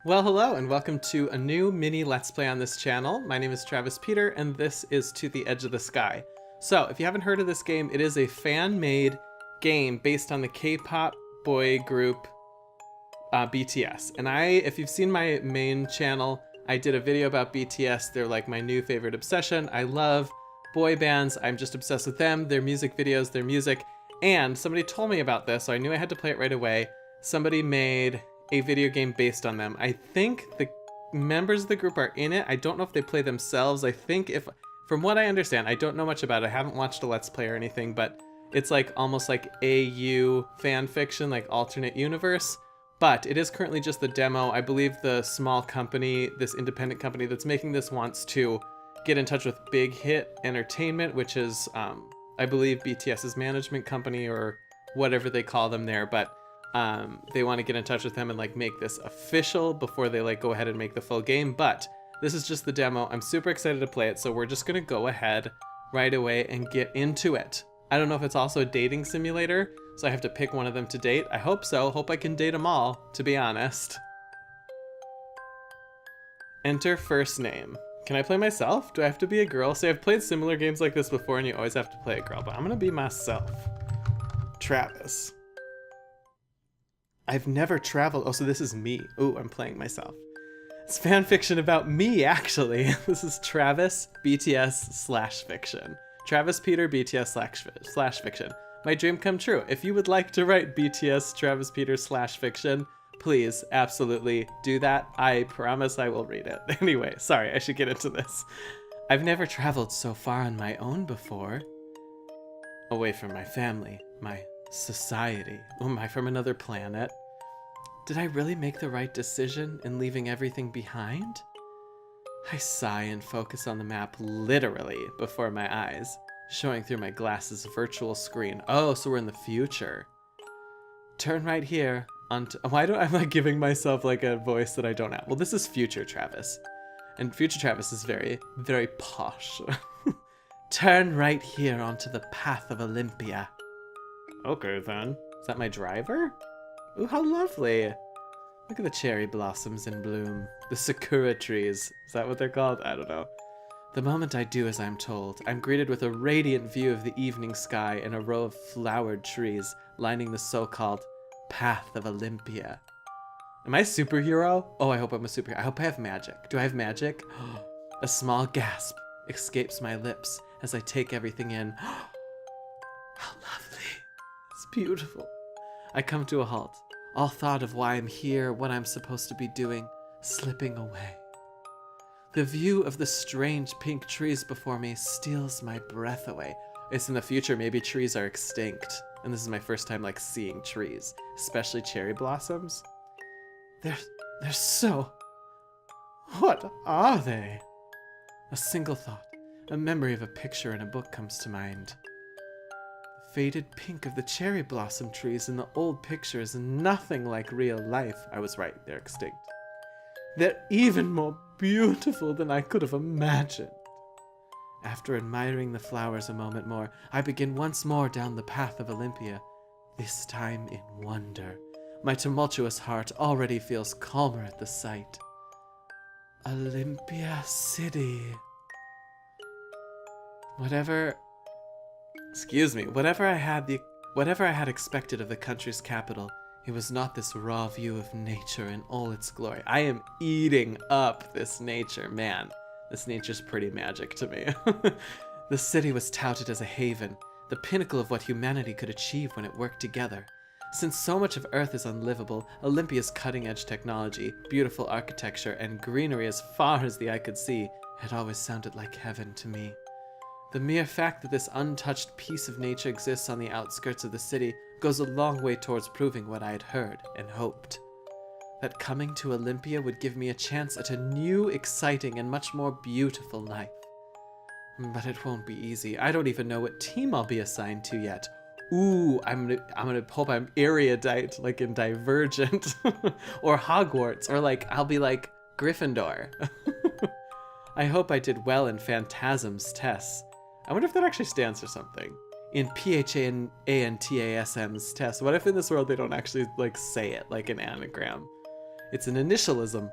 Well, hello and welcome to a new mini Let's Play on this channel. My name is Travis Peter and this is To the Edge of the Sky. So, if you haven't heard of this game, it is a fan-made game based on the K-pop boy group BTS. And if you've seen my main channel, I did a video about BTS. They're like my new favorite obsession. I love boy bands. I'm just obsessed with them, their music videos, their music. And somebody told me about this, so I knew I had to play it right away. Somebody made a video game based on them. I think the members of the group are in it. I don't know if they play themselves. I think from what I understand, I don't know much about it. I haven't watched a Let's Play or anything, but it's like almost like AU fan fiction, like alternate universe. But it is currently just the demo. I believe the small company, this independent company that's making this wants to get in touch with Big Hit Entertainment, which is, I believe BTS's management company or whatever they call them there, but they want to get in touch with them and like make this official before they like go ahead and make the full game. But this is just the demo. I'm super excited to play it, so we're just gonna go ahead right away and get into it. I don't know if it's also a dating simulator, so I have to pick one of them to date. I hope so. Hope I can date them all, to be honest. Enter first name. Can I play myself? Do I have to be a girl? See, I've played similar games like this before and you always have to play a girl, but I'm gonna be myself. Travis. I've never traveled. Oh, so this is me. Ooh, I'm playing myself. It's fan fiction about me, actually. This is Travis, BTS / fiction. Travis Peter, BTS / fiction. My dream come true. If you would like to write BTS Travis Peter / fiction, please absolutely do that. I promise I will read it. Anyway, sorry, I should get into this. I've never traveled so far on my own before. Away from my family, my society. Oh, am I from another planet? Did I really make the right decision in leaving everything behind? I sigh and focus on the map literally before my eyes, showing through my glasses' virtual screen. Oh, so we're in the future. Turn right here onto... Why don't I like giving myself like a voice that I don't have? Well, this is future Travis. And future Travis is very, very posh. Turn right here onto the path of Olympia. Okay, then. Is that my driver? Ooh, how lovely. Look at the cherry blossoms in bloom. The sakura trees. Is that what they're called? I don't know. The moment I do as I'm told, I'm greeted with a radiant view of the evening sky and a row of flowered trees lining the so-called Path of Olympia. Am I a superhero? Oh, I hope I'm a superhero. I hope I have magic. Do I have magic? A small gasp escapes my lips as I take everything in. How lovely. It's beautiful. I come to a halt, all thought of why I'm here, what I'm supposed to be doing, slipping away. The view of the strange pink trees before me steals my breath away. It's in the future, maybe trees are extinct, and this is my first time like seeing trees, especially cherry blossoms. They're so... What are they? A single thought, a memory of a picture in a book comes to mind. Faded pink of the cherry blossom trees in the old picture is nothing like real life. I was right, they're extinct. They're even more beautiful than I could have imagined. After admiring the flowers a moment more, I begin once more down the path of Olympia, this time in wonder. My tumultuous heart already feels calmer at the sight. Olympia City. Whatever I had expected of the country's capital, it was not this raw view of nature in all its glory. I am eating up this nature, man. This nature's pretty magic to me. The city was touted as a haven, the pinnacle of what humanity could achieve when it worked together. Since so much of Earth is unlivable, Olympia's cutting-edge technology, beautiful architecture, and greenery as far as the eye could see had always sounded like heaven to me. The mere fact that this untouched piece of nature exists on the outskirts of the city goes a long way towards proving what I had heard and hoped. That coming to Olympia would give me a chance at a new, exciting, and much more beautiful life. But it won't be easy. I don't even know what team I'll be assigned to yet. Ooh, I'm gonna hope I'm erudite, like in Divergent, or Hogwarts, or like, I'll be like Gryffindor. I hope I did well in Phantasm's tests. I wonder if that actually stands for something. In PHANTASM's test. What if in this world they don't actually like say it like an anagram? It's an initialism.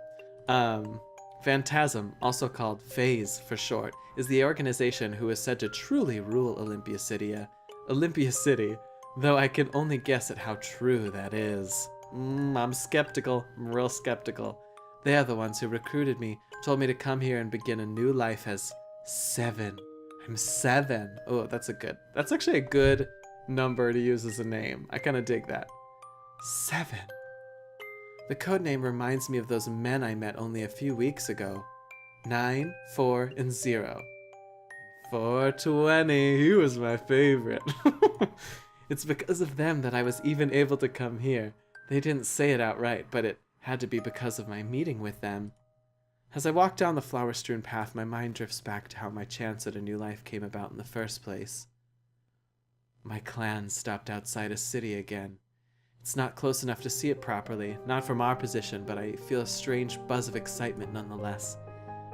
Phantasm, also called Phase for short, is the organization who is said to truly rule Olympia City, though I can only guess at how true that is. I'm skeptical. I'm real skeptical. They are the ones who recruited me, told me to come here and begin a new life as 7. I'm 7. Oh, that's actually a good number to use as a name. I kind of dig that. 7. The code name reminds me of those men I met only a few weeks ago. 9, 4, and 0. 420, he was my favorite. It's because of them that I was even able to come here. They didn't say it outright, but it had to be because of my meeting with them. As I walk down the flower-strewn path, my mind drifts back to how my chance at a new life came about in the first place. My clan stopped outside a city again. It's not close enough to see it properly, not from our position, but I feel a strange buzz of excitement nonetheless.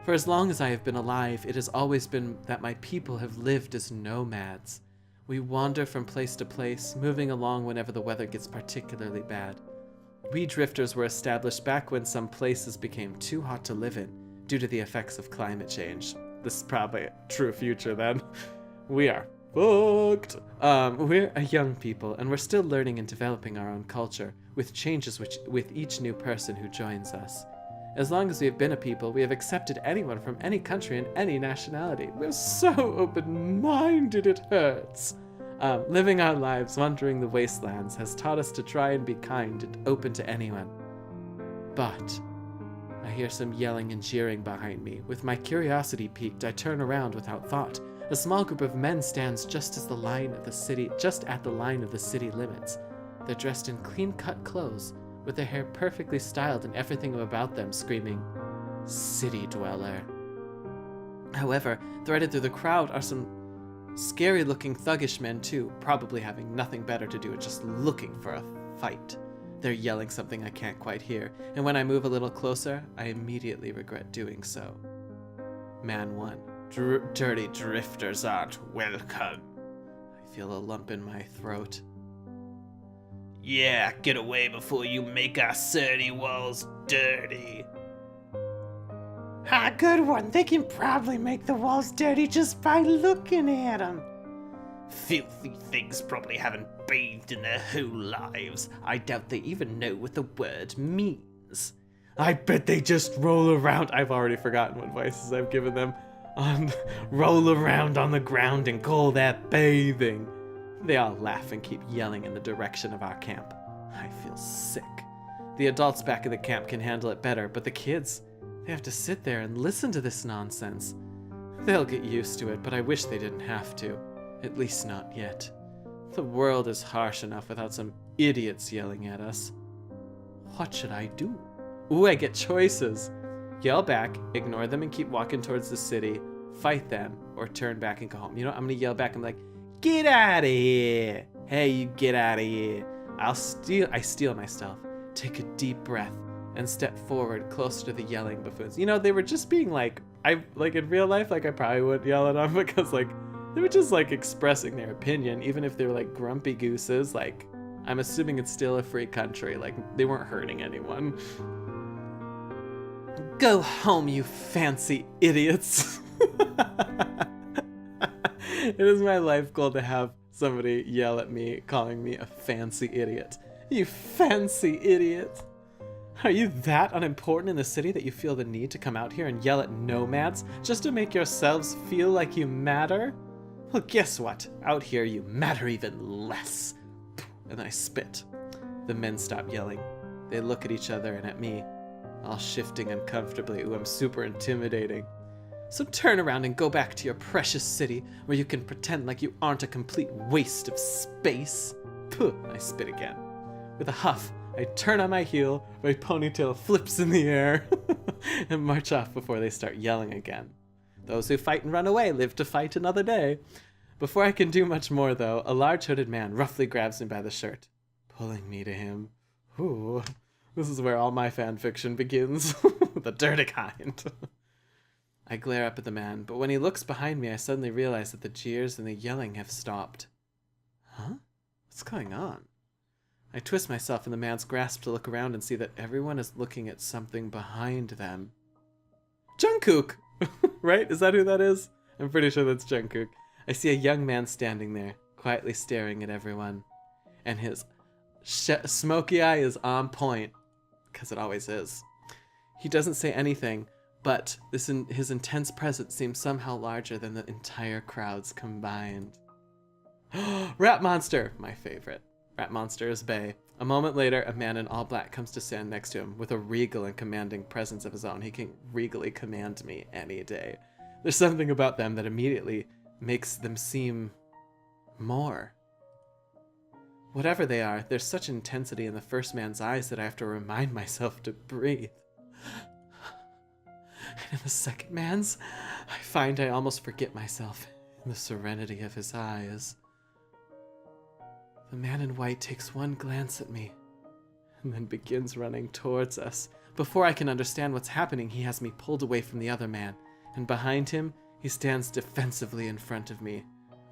For as long as I have been alive, it has always been that my people have lived as nomads. We wander from place to place, moving along whenever the weather gets particularly bad. We drifters were established back when some places became too hot to live in, due to the effects of climate change. This is probably a true future then. We are fucked. We're a young people, and we're still learning and developing our own culture, with changes with each new person who joins us. As long as we have been a people, we have accepted anyone from any country and any nationality. We're so open-minded it hurts. Living our lives wandering the wastelands has taught us to try and be kind and open to anyone. But I hear some yelling and jeering behind me. With my curiosity piqued, I turn around without thought. A small group of men stands just at the line of the city limits. They're dressed in clean-cut clothes, with their hair perfectly styled and everything about them screaming, "City dweller." However, threaded through the crowd are some scary-looking thuggish men too, probably having nothing better to do with just looking for a fight. They're yelling something I can't quite hear, and when I move a little closer, I immediately regret doing so. Man 1. Dirty drifters aren't welcome. I feel a lump in my throat. Yeah, get away before you make our city walls dirty. Ah, good one. They can probably make the walls dirty just by looking at them. Filthy things probably haven't bathed in their whole lives. I doubt they even know what the word means. I bet they just roll around. I've already forgotten what voices I've given them. Roll around on the ground and call that bathing. They all laugh and keep yelling in the direction of our camp. I feel sick. The adults back at the camp can handle it better, but the kids, they have to sit there and listen to this nonsense. They'll get used to it, but I wish they didn't have to. At least not yet. The world is harsh enough without some idiots yelling at us. What should I do? Ooh, I get choices. Yell back, ignore them and keep walking towards the city, fight them, or turn back and go home. You know what? I'm gonna yell back and be like, "Get out of here! Hey, you get out of here!" I steal my stealth, take a deep breath, and step forward closer to the yelling buffoons. You know, they were just being in real life, I probably wouldn't yell at them because they were just expressing their opinion, even if they were grumpy gooses. I'm assuming it's still a free country, they weren't hurting anyone. Go home, you fancy idiots. It is my life goal to have somebody yell at me, calling me a fancy idiot. You fancy idiot. Are you that unimportant in the city that you feel the need to come out here and yell at nomads just to make yourselves feel like you matter? Well, guess what? Out here you matter even less. And I spit. The men stop yelling. They look at each other and at me, all shifting uncomfortably. Ooh, I'm super intimidating. So turn around and go back to your precious city where you can pretend like you aren't a complete waste of space. Puh, I spit again. With a huff, I turn on my heel, my ponytail flips in the air, and march off before they start yelling again. Those who fight and run away live to fight another day. Before I can do much more, though, a large hooded man roughly grabs me by the shirt, pulling me to him. Ooh, this is where all my fan fiction begins. The dirty kind. I glare up at the man, but when he looks behind me, I suddenly realize that the jeers and the yelling have stopped. Huh? What's going on? I twist myself in the man's grasp to look around and see that everyone is looking at something behind them. Jungkook! Right? Is that who that is? I'm pretty sure that's Jungkook. I see a young man standing there, quietly staring at everyone. And his smoky eye is on point, because it always is. He doesn't say anything, but his intense presence seems somehow larger than the entire crowds combined. Rat Monster! My favorite. Rat Monster is bae. A moment later, a man in all black comes to stand next to him with a regal and commanding presence of his own. He can regally command me any day. There's something about them that immediately makes them seem more. Whatever they are, there's such intensity in the first man's eyes that I have to remind myself to breathe. And in the second man's, I find I almost forget myself in the serenity of his eyes. The man in white takes one glance at me and then begins running towards us. Before I can understand what's happening, he has me pulled away from the other man, and behind him, he stands defensively in front of me.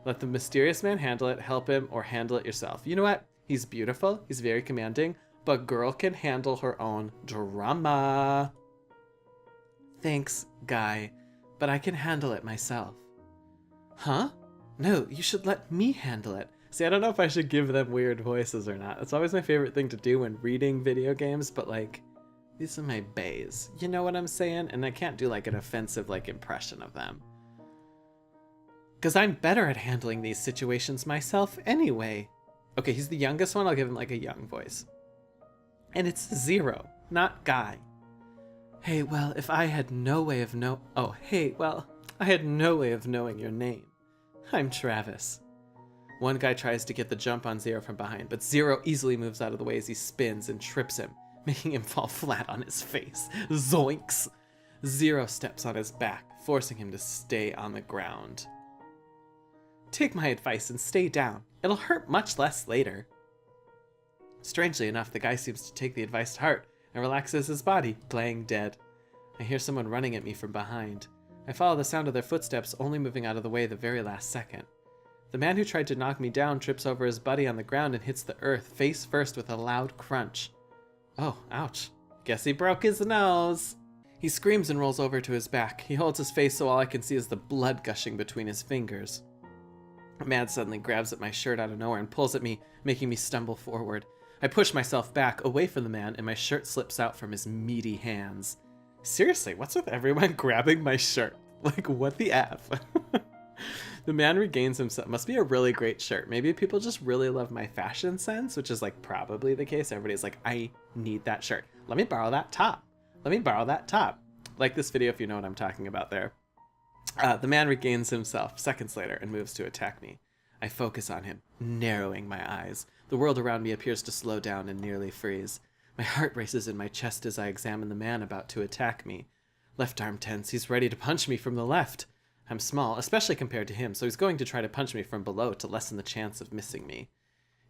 Let the mysterious man handle it, help him, or handle it yourself. You know what? He's beautiful, he's very commanding, but girl can handle her own drama. Thanks, guy, but I can handle it myself. Huh? No, you should let me handle it. See, I don't know if I should give them weird voices or not. It's always my favorite thing to do when reading video games, but like, these are my baes. You know what I'm saying? And I can't do like an offensive like impression of them. Because I'm better at handling these situations myself anyway. Okay, he's the youngest one. I'll give him like a young voice. And it's Zero, not Guy. Hey, well, if I had no way of I had no way of knowing your name. I'm Travis. One guy tries to get the jump on Zero from behind, but Zero easily moves out of the way as he spins and trips him, making him fall flat on his face. Zoinks! Zero steps on his back, forcing him to stay on the ground. Take my advice and stay down. It'll hurt much less later. Strangely enough, the guy seems to take the advice to heart and relaxes his body, playing dead. I hear someone running at me from behind. I follow the sound of their footsteps, only moving out of the way the very last second. The man who tried to knock me down trips over his buddy on the ground and hits the earth face first with a loud crunch. Oh, ouch. Guess he broke his nose. He screams and rolls over to his back. He holds his face so all I can see is the blood gushing between his fingers. A man suddenly grabs at my shirt out of nowhere and pulls at me, making me stumble forward. I push myself back, away from the man, and my shirt slips out from his meaty hands. Seriously, what's with everyone grabbing my shirt? Like, what the F? The man regains himself. Must be a really great shirt. Maybe people just really love my fashion sense, which is like probably the case. Everybody's like, I need that shirt. Let me borrow that top. Let me borrow that top. Like this video if you know what I'm talking about there. The man regains himself seconds later and moves to attack me. I focus on him, narrowing my eyes. The world around me appears to slow down and nearly freeze. My heart races in my chest as I examine the man about to attack me. Left arm tense, he's ready to punch me from the left. I'm small, especially compared to him, so he's going to try to punch me from below to lessen the chance of missing me.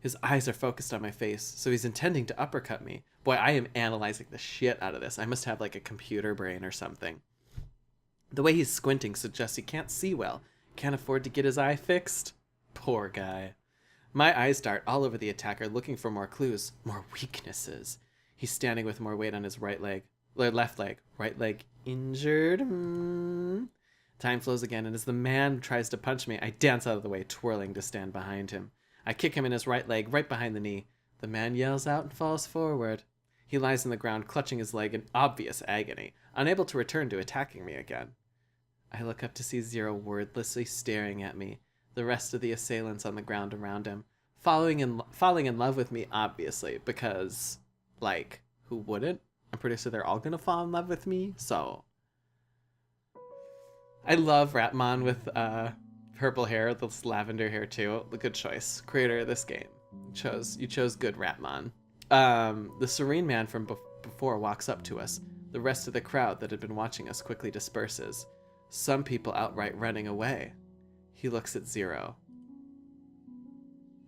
His eyes are focused on my face, so he's intending to uppercut me. Boy, I am analyzing the shit out of this. I must have like a computer brain or something. The way he's squinting suggests he can't see well. Can't afford to get his eye fixed? Poor guy. My eyes dart all over the attacker, looking for more clues, more weaknesses. He's standing with more weight on his left leg. Right leg injured? Time flows again, and as the man tries to punch me, I dance out of the way, twirling to stand behind him. I kick him in his right leg, right behind the knee. The man yells out and falls forward. He lies on the ground, clutching his leg in obvious agony, unable to return to attacking me again. I look up to see Zero wordlessly staring at me, the rest of the assailants on the ground around him, falling in love with me, obviously, because, like, who wouldn't? I'm pretty sure they're all gonna fall in love with me, so... I love Ratmon with purple hair, this lavender hair too. Good choice. Creator of this game. You chose good Ratmon. The serene man from before walks up to us. The rest of the crowd that had been watching us quickly disperses. Some people outright running away. He looks at Zero.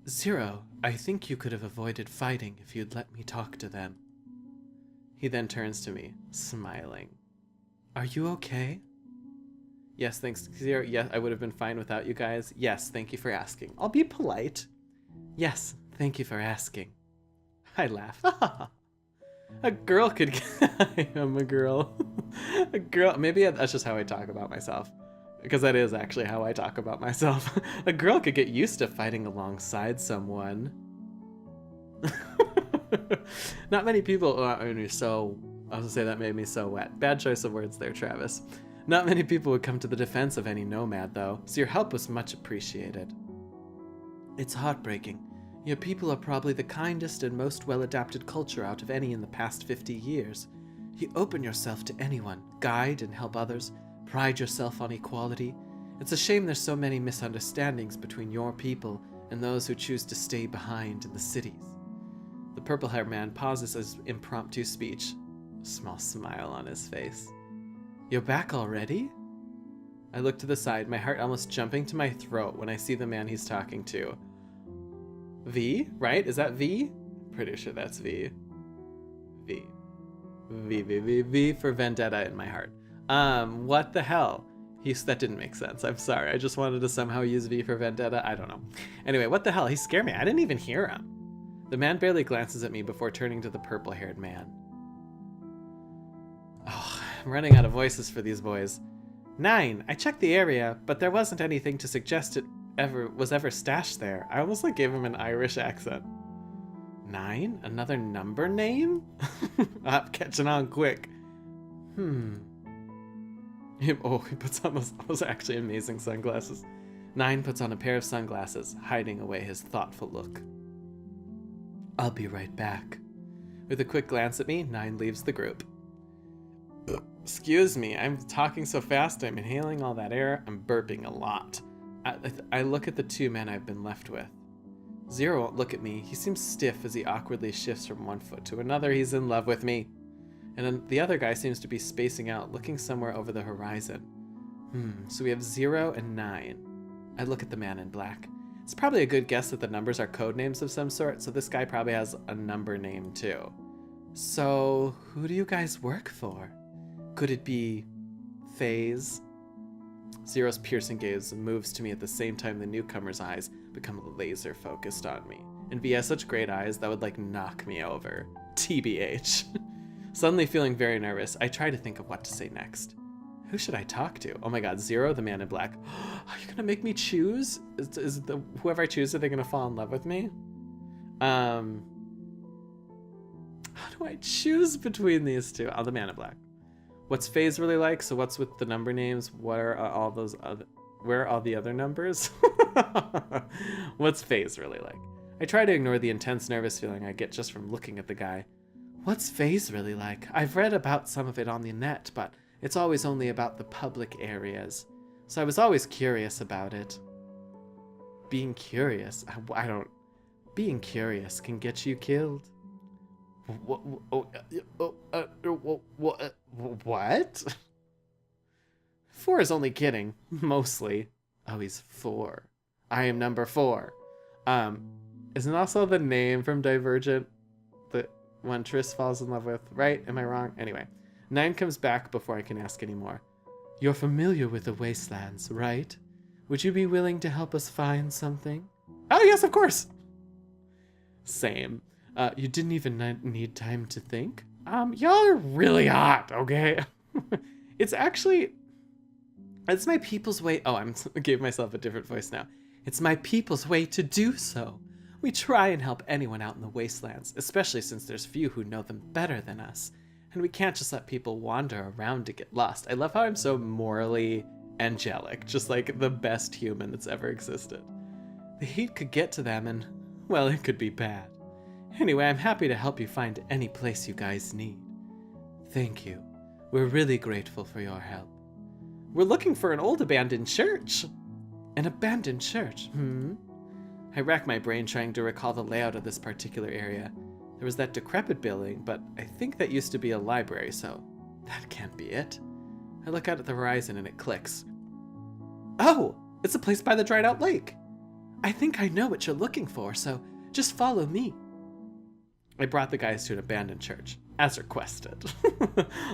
Zero, I think you could have avoided fighting if you'd let me talk to them. He then turns to me, smiling. Are you okay? Yes, thanks, Zero. Yes, I would have been fine without you guys. Yes, thank you for asking. I'll be polite. Yes, thank you for asking. I laugh. A girl could I am a girl. A girl, maybe that's just how I talk about myself. Because that is actually how I talk about myself. A girl could get used to fighting alongside someone. Not many people, I was gonna say that made me so wet. Bad choice of words there, Travis. Not many people would come to the defense of any nomad though, so your help was much appreciated. It's heartbreaking. Your people are probably the kindest and most well-adapted culture out of any in the past 50 years. You open yourself to anyone, guide and help others, pride yourself on equality. It's a shame there's so many misunderstandings between your people and those who choose to stay behind in the cities. The purple-haired man pauses his impromptu speech, a small smile on his face. You're back already? I look to the side, my heart almost jumping to my throat when I see the man he's talking to. V, right? Is that V? Pretty sure that's V. V. V for vendetta in my heart. What the hell? That didn't make sense. I'm sorry. I just wanted to somehow use V for vendetta. I don't know. Anyway, what the hell? He scared me. I didn't even hear him. The man barely glances at me before turning to the purple-haired man. Oh, I'm running out of voices for these boys. 9. I checked the area, but there wasn't anything to suggest it was ever stashed there. I almost gave him an Irish accent. 9? Another number name? I'm catching on quick. He puts on those actually amazing sunglasses. 9 puts on a pair of sunglasses, hiding away his thoughtful look. I'll be right back. With a quick glance at me, 9 leaves the group. Excuse me, I'm talking so fast, I'm inhaling all that air, I'm burping a lot. I look at the 2 men I've been left with. 0 won't look at me. He seems stiff as he awkwardly shifts from one foot to another. He's in love with me. And then the other guy seems to be spacing out, looking somewhere over the horizon. So we have 0 and 9. I look at the man in black. It's probably a good guess that the numbers are code names of some sort, so this guy probably has a number name too. So, who do you guys work for? Could it be FaZe? 0's piercing gaze moves to me at the same time the newcomer's eyes become laser focused on me. And V has such great eyes that would knock me over. TBH. Suddenly feeling very nervous, I try to think of what to say next. Who should I talk to? Oh my god, 0, the man in black. Are you gonna make me choose? Is whoever I choose, are they gonna fall in love with me? How do I choose between these two? Oh, the man in black. What's FaZe really like? So what's with the number names? What are all those other... Where are all the other numbers? What's FaZe really like? I try to ignore the intense nervous feeling I get just from looking at the guy. What's FaZe really like? I've read about some of it on the net, but it's always only about the public areas. So I was always curious about it. Being curious? Being curious can get you killed. What? 4 is only kidding, mostly. Oh, he's 4. I am number 4. Isn't also the name from Divergent the one Triss falls in love with, right? Am I wrong? Anyway, 9 comes back before I can ask any more. You're familiar with the wastelands, right? Would you be willing to help us find something? Oh, yes, of course. Same. You didn't even need time to think? Y'all are really hot, okay? It's my people's way. Oh, I gave myself a different voice now. It's my people's way to do so. We try and help anyone out in the wastelands, especially since there's few who know them better than us. And we can't just let people wander around to get lost. I love how I'm so morally angelic, just like the best human that's ever existed. The heat could get to them and, well, it could be bad. Anyway, I'm happy to help you find any place you guys need. Thank you. We're really grateful for your help. We're looking for an old abandoned church. An abandoned church? I rack my brain trying to recall the layout of this particular area. There was that decrepit building, but I think that used to be a library, so that can't be it. I look out at the horizon and it clicks. Oh, it's a place by the dried out lake. I think I know what you're looking for, so just follow me. I brought the guys to an abandoned church, as requested.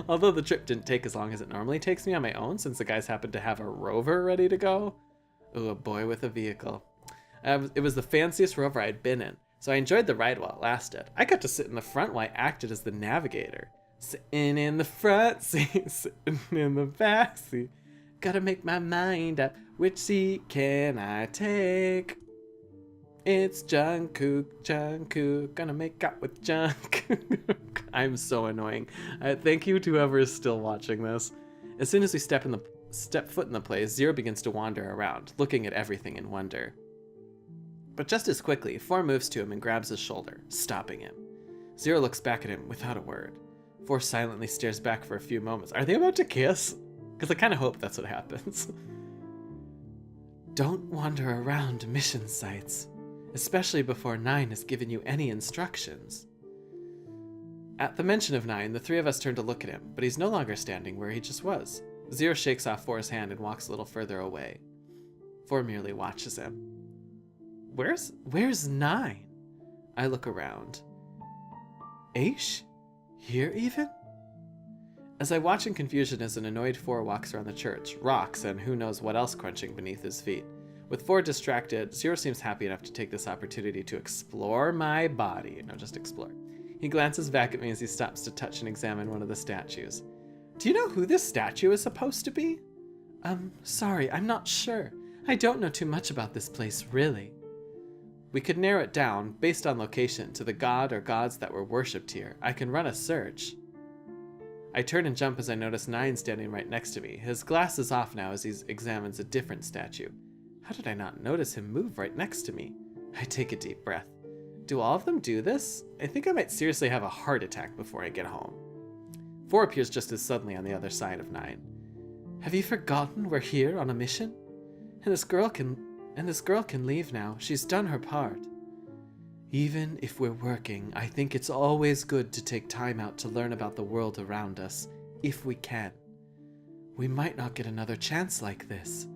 Although the trip didn't take as long as it normally takes me on my own, since the guys happened to have a rover ready to go. Ooh, a boy with a vehicle. It was the fanciest rover I'd been in, So I enjoyed the ride while it lasted. I got to sit in the front while I acted as the navigator. Sitting in the front seat, sitting in the back seat. Gotta make my mind up. Which seat can I take? It's Jungkook, gonna make out with Jungkook. I'm so annoying. Thank you to whoever is still watching this. As soon as we step foot in the place, Zero begins to wander around, looking at everything in wonder. But just as quickly, 4 moves to him and grabs his shoulder, stopping him. Zero looks back at him without a word. 4 silently stares back for a few moments. Are they about to kiss? Because I kind of hope that's what happens. Don't wander around mission sites, especially before 9 has given you any instructions. At the mention of 9, the 3 of us turn to look at him, but he's no longer standing where he just was. Zero shakes off 4's hand and walks a little further away. 4 merely watches him. Where's 9? I look around. Aish? Here even? As I watch in confusion as an annoyed 4 walks around the church, rocks and who knows what else crunching beneath his feet. With 4 distracted, Zero seems happy enough to take this opportunity to explore my body. No, just explore. He glances back at me as he stops to touch and examine one of the statues. Do you know who this statue is supposed to be? Sorry, I'm not sure. I don't know too much about this place, really. We could narrow it down, based on location, to the god or gods that were worshipped here. I can run a search. I turn and jump as I notice 9 standing right next to me. His glass is off now as he examines a different statue. How did I not notice him move right next to me? I take a deep breath. Do all of them do this? I think I might seriously have a heart attack before I get home. 4 appears just as suddenly on the other side of 9. Have you forgotten we're here on a mission? And this girl can leave now. She's done her part. Even if we're working, I think it's always good to take time out to learn about the world around us, if we can. We might not get another chance like this.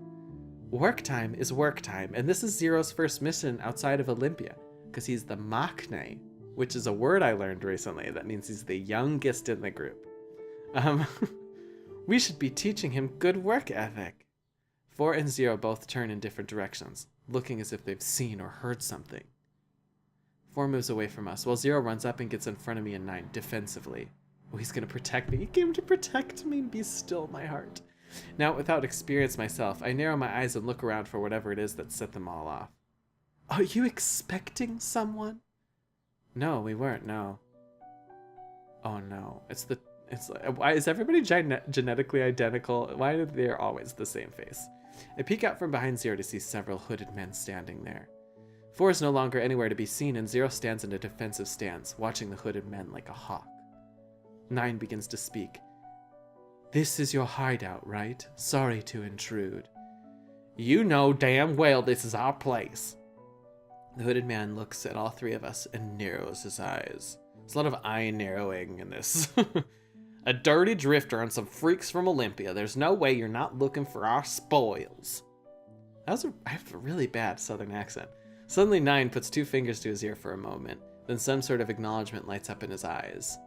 Work time is work time, and this is Zero's first mission outside of Olympia, because he's the maknae, which is a word I learned recently that means he's the youngest in the group. We should be teaching him good work ethic. 4 and 0 both turn in different directions, looking as if they've seen or heard something. 4 moves away from us, while 0 runs up and gets in front of me and 9, defensively. Oh, he's gonna protect me. He came to protect me. Be still, my heart. Now, without experience myself, I narrow my eyes and look around for whatever it is that set them all off. Are you expecting someone? No, we weren't, no. Oh no, why is everybody genetically identical? Why are they always the same face? I peek out from behind 0 to see several hooded men standing there. 4 is no longer anywhere to be seen, and 0 stands in a defensive stance, watching the hooded men like a hawk. 9 begins to speak. This is your hideout, right? Sorry to intrude. You know damn well this is our place. The hooded man looks at all 3 of us and narrows his eyes. There's a lot of eye narrowing in this. A dirty drifter and some freaks from Olympia. There's no way you're not looking for our spoils. I have a really bad southern accent. Suddenly 9 puts 2 fingers to his ear for a moment. Then some sort of acknowledgement lights up in his eyes.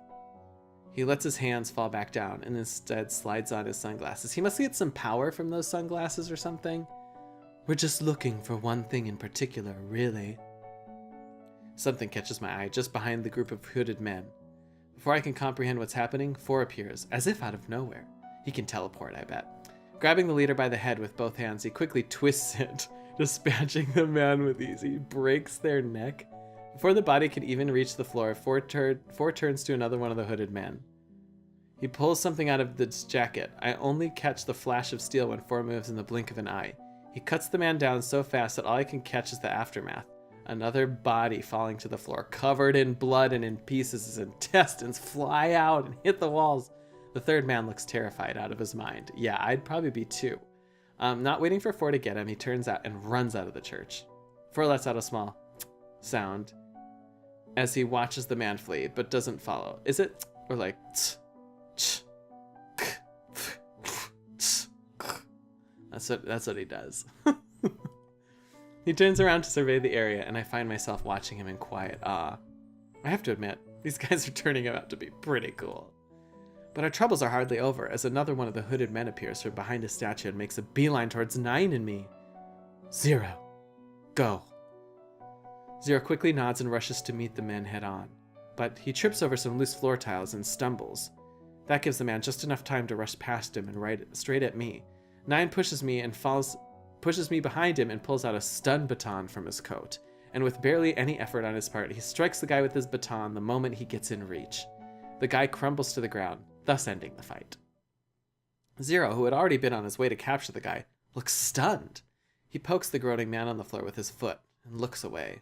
He lets his hands fall back down and instead slides on his sunglasses. He must get some power from those sunglasses or something. We're just looking for one thing in particular, really. Something catches my eye just behind the group of hooded men. Before I can comprehend what's happening, 4 appears, as if out of nowhere. He can teleport, I bet. Grabbing the leader by the head with both hands, he quickly twists it, dispatching the man with ease. He breaks their neck. Before the body can even reach the floor, 4 turns to another one of the hooded men. He pulls something out of his jacket. I only catch the flash of steel when 4 moves in the blink of an eye. He cuts the man down so fast that all I can catch is the aftermath. Another body falling to the floor, covered in blood and in pieces. His intestines fly out and hit the walls. The 3rd man looks terrified, out of his mind. Yeah, I'd probably be too. Not waiting for 4 to get him, he turns out and runs out of the church. 4 lets out a small sound as he watches the man flee, but doesn't follow. Is it? Or like... That's what he does. He turns around to survey the area, and I find myself watching him in quiet awe. I have to admit, these guys are turning out to be pretty cool. But our troubles are hardly over, as another one of the hooded men appears from behind a statue and makes a beeline towards 9 and me. 0. Go. Zero quickly nods and rushes to meet the men head on, but he trips over some loose floor tiles and stumbles. That gives the man just enough time to rush past him and right straight at me. 9 pushes me behind him and pulls out a stun baton from his coat. And with barely any effort on his part, he strikes the guy with his baton the moment he gets in reach. The guy crumbles to the ground, thus ending the fight. Zero, who had already been on his way to capture the guy, looks stunned. He pokes the groaning man on the floor with his foot and looks away.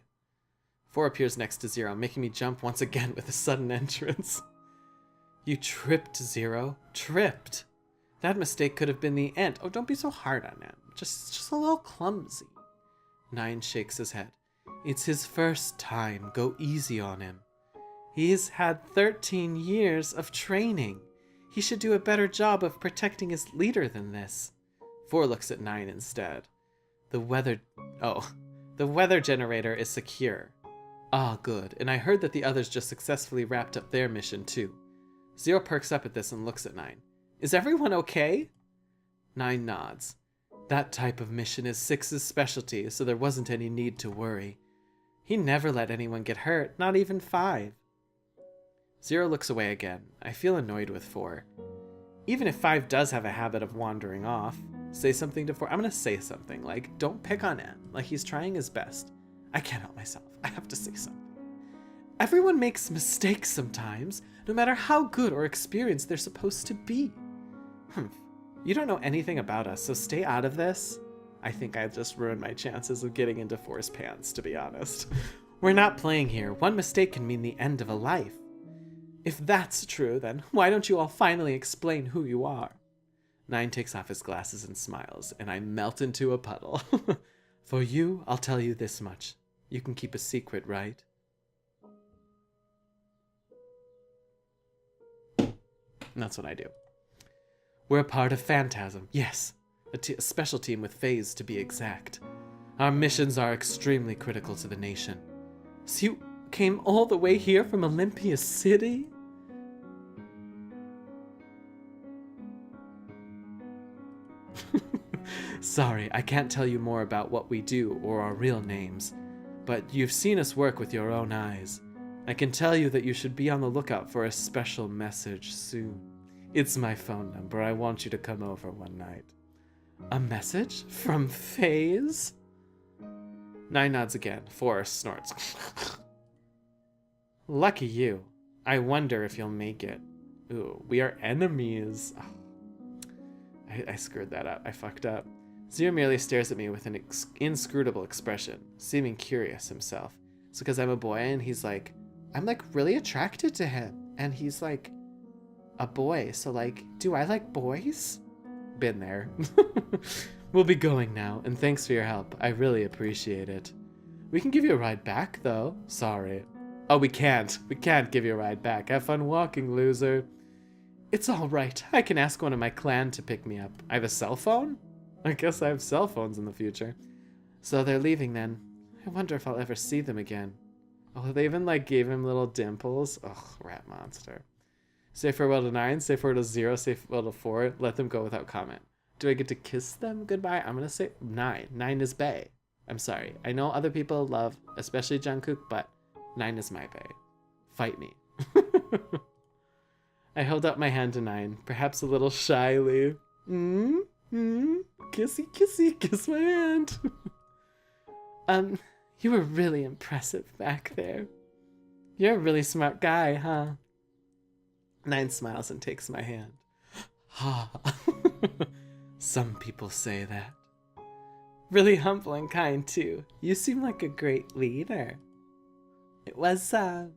4 appears next to Zero, making me jump once again with a sudden entrance. You tripped, Zero. Tripped. That mistake could have been the end. Oh, don't be so hard on him. Just a little clumsy. 9 shakes his head. It's his first time. Go easy on him. He's had 13 years of training. He should do a better job of protecting his leader than this. 4 looks at 9 instead. The weather generator is secure. Ah, good. And I heard that the others just successfully wrapped up their mission too. 0 perks up at this and looks at 9. Is everyone okay? 9 nods. That type of mission is 6's specialty, so there wasn't any need to worry. He never let anyone get hurt, not even 5. 0 looks away again. I feel annoyed with 4. Even if 5 does have a habit of wandering off, say something to 4. I'm gonna say something, like, don't pick on him, like he's trying his best. I can't help myself. I have to say something. Everyone makes mistakes sometimes, no matter how good or experienced they're supposed to be. You don't know anything about us, so stay out of this. I think I just ruined my chances of getting into 4's pants, to be honest. We're not playing here. One mistake can mean the end of a life. If that's true, then why don't you all finally explain who you are? 9 takes off his glasses and smiles, and I melt into a puddle. For you, I'll tell you this much. You can keep a secret, right? And that's what I do. We're a part of Phantasm, yes. A special team with phase, to be exact. Our missions are extremely critical to the nation. So you came all the way here from Olympia City? Sorry, I can't tell you more about what we do or our real names, but you've seen us work with your own eyes. I can tell you that you should be on the lookout for a special message soon. It's my phone number. I want you to come over one night. A message? From FaZe? 9 nods again. 4 snorts. Lucky you. I wonder if you'll make it. Ooh, we are enemies. Oh, I screwed that up. I fucked up. 0 merely stares at me with an inscrutable expression, seeming curious himself. It's because I'm a boy and he's like, I'm like really attracted to him. And he's like a boy. So like, do I like boys? Been there. We'll be going now, and thanks for your help. I really appreciate it. We can give you a ride back, though. Sorry. Oh, we can't. We can't give you a ride back. Have fun walking, loser. It's all right. I can ask one of my clan to pick me up. I have a cell phone? I guess I have cell phones in the future. So they're leaving then. I wonder if I'll ever see them again. Oh, they even like gave him little dimples. Ugh, rat monster. Say farewell to 9, say farewell to 0, say farewell to 4. Let them go without comment. Do I get to kiss them goodbye? I'm gonna say 9. 9 is bae. I'm sorry. I know other people love, especially Jungkook, but 9 is my bae. Fight me. I held up my hand to 9, perhaps a little shyly. Kissy, kissy, kiss my hand. You were really impressive back there. You're a really smart guy, huh? 9 smiles and takes my hand. Ha. Some people say that. Really humble and kind, too. You seem like a great leader. It was, an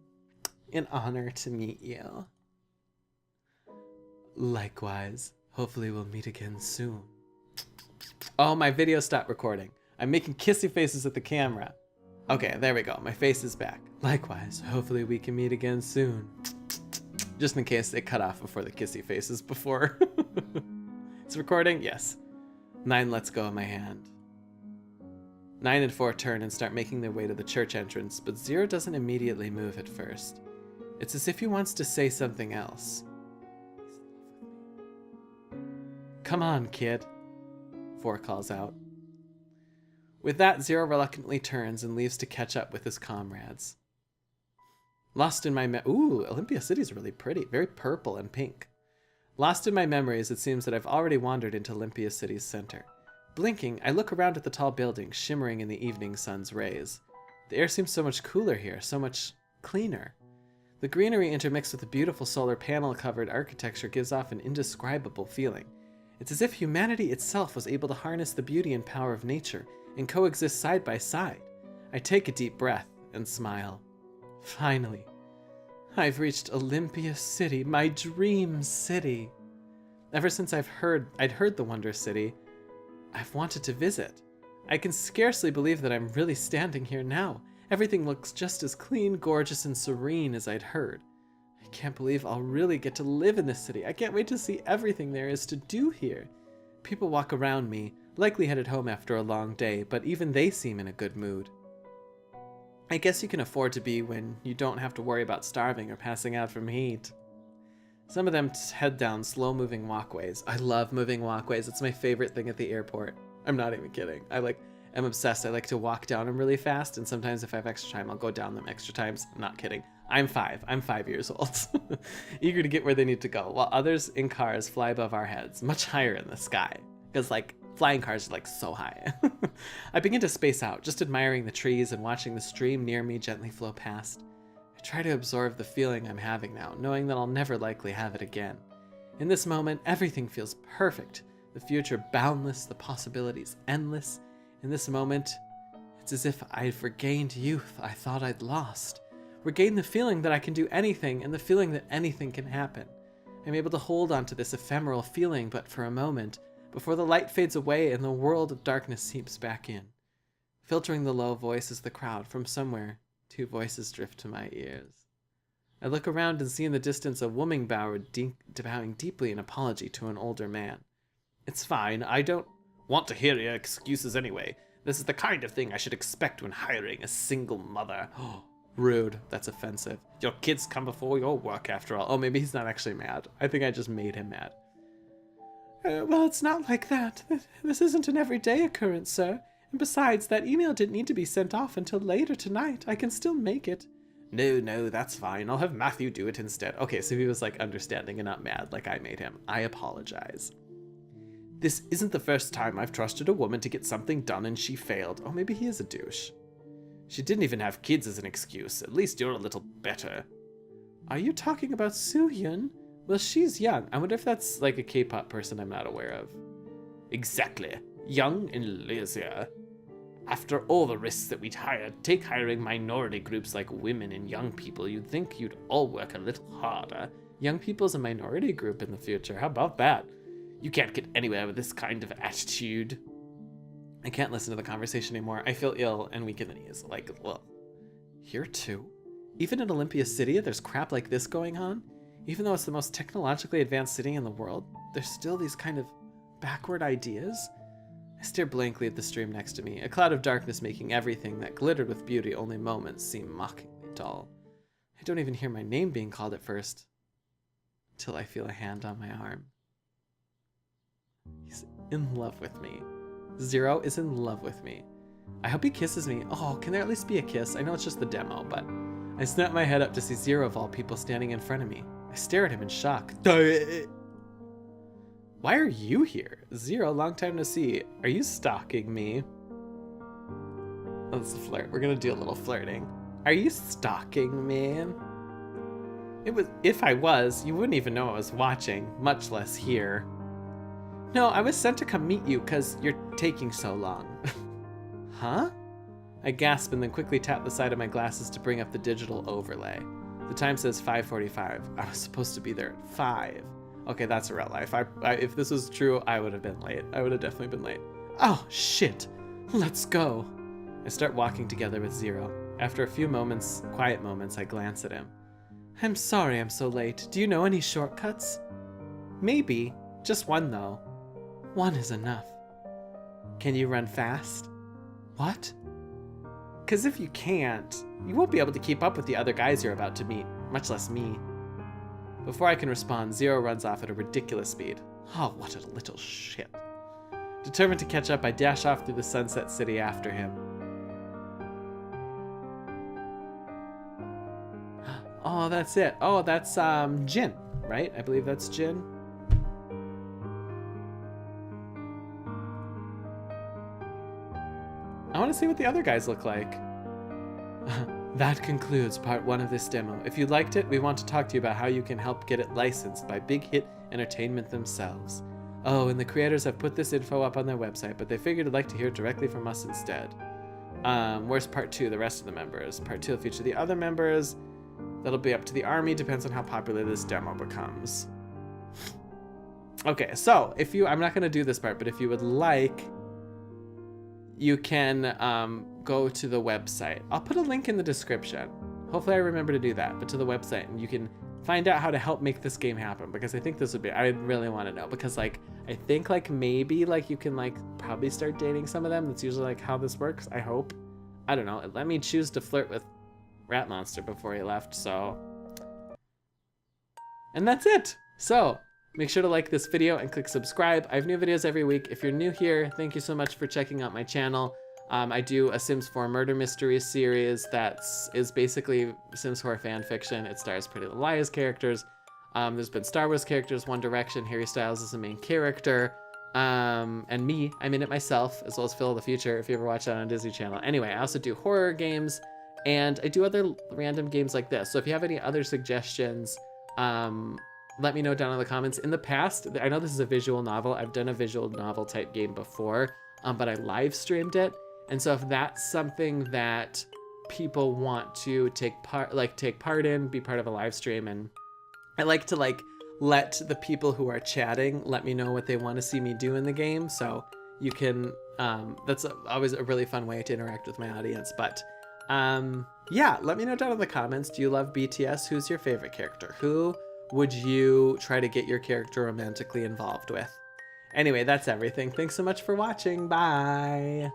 honor to meet you. Likewise. Hopefully we'll meet again soon. Oh, my video stopped recording. I'm making kissy faces at the camera. Okay, there we go. My face is back. Likewise. Hopefully we can meet again soon. Just in case it cut off before the kissy faces before. It's recording? Yes. 9 lets go of my hand. 9 and 4 turn and start making their way to the church entrance, but 0 doesn't immediately move at first. It's as if he wants to say something else. Come on, kid, 4 calls out. With that, Zero reluctantly turns and leaves to catch up with his comrades. Lost in my Ooh, Olympia City's really pretty. Very purple and pink. Lost in my memories, it seems that I've already wandered into Olympia City's center. Blinking, I look around at the tall buildings shimmering in the evening sun's rays. The air seems so much cooler here, so much cleaner. The greenery intermixed with the beautiful solar panel-covered architecture gives off an indescribable feeling. It's as if humanity itself was able to harness the beauty and power of nature and coexist side by side. I take a deep breath and smile. Finally, I've reached Olympia City, my dream city. Ever since I'd heard the Wonder City, I've wanted to visit. I can scarcely believe that I'm really standing here now. Everything looks just as clean, gorgeous, and serene as I'd heard. I can't believe I'll really get to live in this city. I can't wait to see everything there is to do here. People walk around me, likely headed home after a long day, but even they seem in a good mood. I guess you can afford to be when you don't have to worry about starving or passing out from heat. Some of them head down slow-moving walkways. I love moving walkways. It's my favorite thing at the airport. I'm not even kidding. I'm obsessed. I like to walk down them really fast, and sometimes if I have extra time, I'll go down them extra times. I'm not kidding. I'm 5 years old. Eager to get where they need to go, while others in cars fly above our heads, much higher in the sky. Because, flying cars are, so high. I begin to space out, just admiring the trees and watching the stream near me gently flow past. I try to absorb the feeling I'm having now, knowing that I'll never likely have it again. In this moment, everything feels perfect. The future boundless, the possibilities endless. In this moment, it's as if I've regained youth I thought I'd lost. Regained the feeling that I can do anything and the feeling that anything can happen. I'm able to hold on to this ephemeral feeling but for a moment, before the light fades away and the world of darkness seeps back in. Filtering the low voices of the crowd, from somewhere, 2 voices drift to my ears. I look around and see in the distance a woman bowing deeply in apology to an older man. It's fine, I don't want to hear your excuses anyway. This is the kind of thing I should expect when hiring a single mother. Oh, rude. That's offensive. Your kids come before your work after all. Oh, maybe he's not actually mad. I think I just made him mad. Well, it's not like that. This isn't an everyday occurrence, sir. And besides, that email didn't need to be sent off until later tonight. I can still make it. No, that's fine. I'll have Matthew do it instead. Okay, so he was understanding and not mad like I made him. I apologize. This isn't the first time I've trusted a woman to get something done and she failed. Oh, maybe he is a douche. She didn't even have kids as an excuse. At least you're a little better. Are you talking about Soo-hyun? Well, she's young. I wonder if that's a K-pop person I'm not aware of. Exactly. Young and lazier. After all the risks that we'd take hiring minority groups like women and young people, you'd think you'd all work a little harder. Young people's a minority group in the future. How about that? You can't get anywhere with this kind of attitude. I can't listen to the conversation anymore. I feel ill and weak in the knees. Well, here too? Even in Olympia City, there's crap like this going on? Even though it's the most technologically advanced city in the world, there's still these kind of backward ideas? I stare blankly at the stream next to me, a cloud of darkness making everything that glittered with beauty only moments seem mockingly dull. I don't even hear my name being called at first, till I feel a hand on my arm. He's in love with me. Zero is in love with me. I hope he kisses me. Oh, can there at least be a kiss? I know it's just the demo, but I snap my head up to see Zero of all people standing in front of me. I stare at him in shock. Why are you here? Zero, long time no see. Are you stalking me? Oh, this is a flirt. We're gonna do a little flirting. Are you stalking me? If I was, you wouldn't even know I was watching, much less here. No, I was sent to come meet you because you're taking so long. Huh? I gasp and then quickly tap the side of my glasses to bring up the digital overlay. The time says 5:45. I was supposed to be there at 5. Okay, that's real life. If this was true, I would have been late. I would have definitely been late. Oh, shit. Let's go. I start walking together with Zero. After a few moments, quiet moments, I glance at him. I'm sorry I'm so late. Do you know any shortcuts? Maybe. Just one, though. One is enough. Can you run fast? What? Because if you can't, you won't be able to keep up with the other guys you're about to meet, much less me. Before I can respond, Zero runs off at a ridiculous speed. Oh, what a little shit. Determined to catch up, I dash off through the Sunset City after him. Oh, that's it. Oh, that's Jin, right? I believe that's Jin. I want to see what the other guys look like. That concludes part 1 of this demo. If you liked it, we want to talk to you about how you can help get it licensed by Big Hit Entertainment themselves. Oh, and the creators have put this info up on their website, but they figured I'd like to hear it directly from us instead. Where's part 2, the rest of the members? Part 2 will feature the other members. That'll be up to the army, depends on how popular this demo becomes. Okay, so if you, I'm not gonna do this part, but if you would like, you can go to the website. I'll put a link in the description. Hopefully I remember to do that, but to the website, and you can find out how to help make this game happen, because I think this would be, I really want to know, because like, I think like maybe like you can like probably start dating some of them. That's usually like how this works, I hope. I don't know, it let me choose to flirt with Rat Monster before he left, so. And that's it. So make sure to like this video and click subscribe. I have new videos every week. If you're new here, thank you so much for checking out my channel. I do a Sims 4 murder mystery series that is basically Sims 4 fan fiction. It stars Pretty Little Liars characters. There's been Star Wars characters, One Direction, Harry Styles is the main character. And me, I'm in it myself, as well as Phil of the Future, if you ever watch that on Disney Channel. Anyway, I also do horror games, and I do other random games like this. So if you have any other suggestions, let me know down in the comments. In the past, I know this is a visual novel. I've done a visual novel type game before, but I live streamed it. And so if that's something that people want to take part in, be part of a live stream, and I like to like let the people who are chatting let me know what they want to see me do in the game. So you can, that's always a really fun way to interact with my audience. But yeah, let me know down in the comments. Do you love BTS? Who's your favorite character? Who would you try to get your character romantically involved with? Anyway, that's everything. Thanks so much for watching. Bye.